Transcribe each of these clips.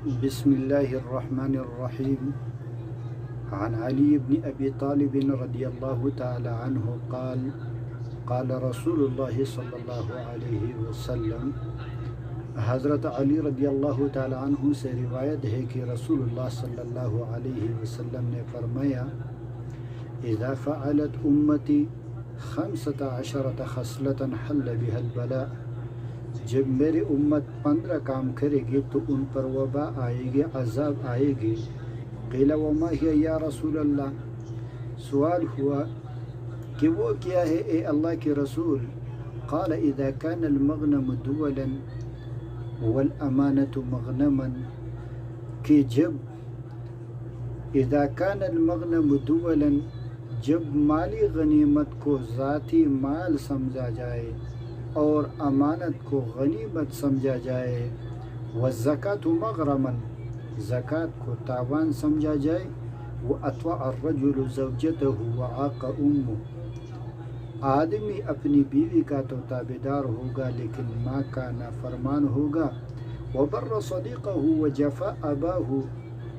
بسم الله الرحمن الرحيم. عن علي بن أبي طالب رضي الله تعالى عنه قال قال رسول الله صلى الله عليه وسلم. حضرت علی رضی اللہ تعالی عنہ سے روایت ہے کہ رسول اللہ صلی اللہ علیہ وسلم نے فرمایا: اذا فعلت امتی 15 خصلة حل بها البلاء. جب میری امت 15 کام کرے گی تو ان پر وبا آئے گی، عذاب آئے گی. قیل وما ہی یا رسول اللہ. سوال ہوا کہ وہ کیا ہے اے اللہ کے رسول؟ قال اذا كان المغنم دولا والامانة مغنما. کہ جب اذا كان المغنم دولا، جب مالی غنیمت کو ذاتی مال سمجھا جائے اور امانت کو غنیمت سمجھا جائے، والزکاة مغرما، زکوٰۃ کو تاوان سمجھا جائے، وأطوع الرجل زوجته وعاق أمه. آدمی اپنی بیوی کا تو تابعدار ہوگا لیکن ماں کا نافرمان ہوگا. وبر صدیقہ وجفا اباہ،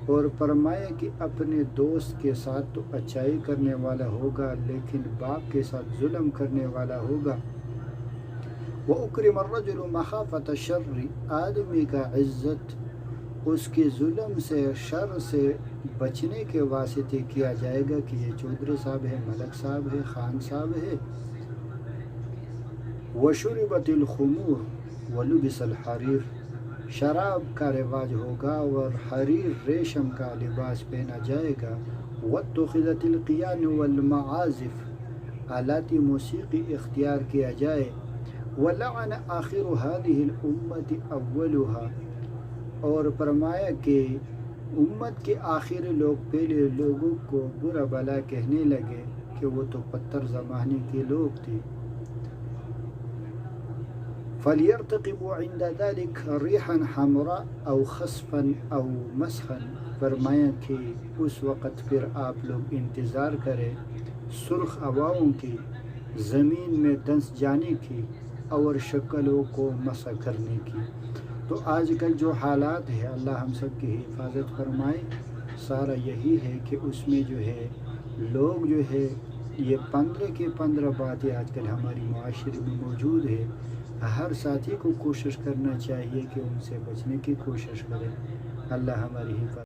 اور فرمایا کہ اپنے دوست کے ساتھ تو اچائی کرنے والا ہوگا لیکن باپ کے ساتھ ظلم کرنے والا ہوگا. وأکرم الرجل مخافۃ الشر، آدمی کا عزت اس کے ظلم سے، شر سے بچنے کے واسطے کیا جائے گا کہ یہ چودھری صاحب ہے، ملک صاحب ہے، خان صاحب ہے. وشربت الخمور ولبس الحریر، شراب کا رواج ہوگا اور حریر ریشم کا لباس پہنا جائے گا. واتخذت القیان والمعازف، آلاتی موسیقی اختیار کیا جائے. ولعن آخر هذه الامة اولها، اور فرمایا کہ امت کے آخر لوگ پہلے لوگوں کو برا بلا کہنے لگے کہ وہ تو پتھر زمانے کے لوگ تھے. فَلْيَرْتَقِبُوا عِنْدَ ذَلِكَ رِيحًا حَمْرَاءَ أَوْ خَصْفًا أَوْ مَسْخًا. فرمایا کہ اس وقت پھر آپ لوگ انتظار کریں سرخ ہواؤں کی، زمین میں دنس جانے کی اور شکلوں کو مسح کرنے کی. تو آج کل جو حالات ہے، اللہ ہم سب کی حفاظت فرمائے، سارا یہی ہے کہ اس میں جو ہے لوگ جو ہے یہ 15 کی 15 باتیں آج کل ہماری معاشرے میں موجود ہے. ہر ساتھی کو کوشش کرنا چاہیے کہ ان سے بچنے کی کوشش کرے. اللہ ہماری حفاظت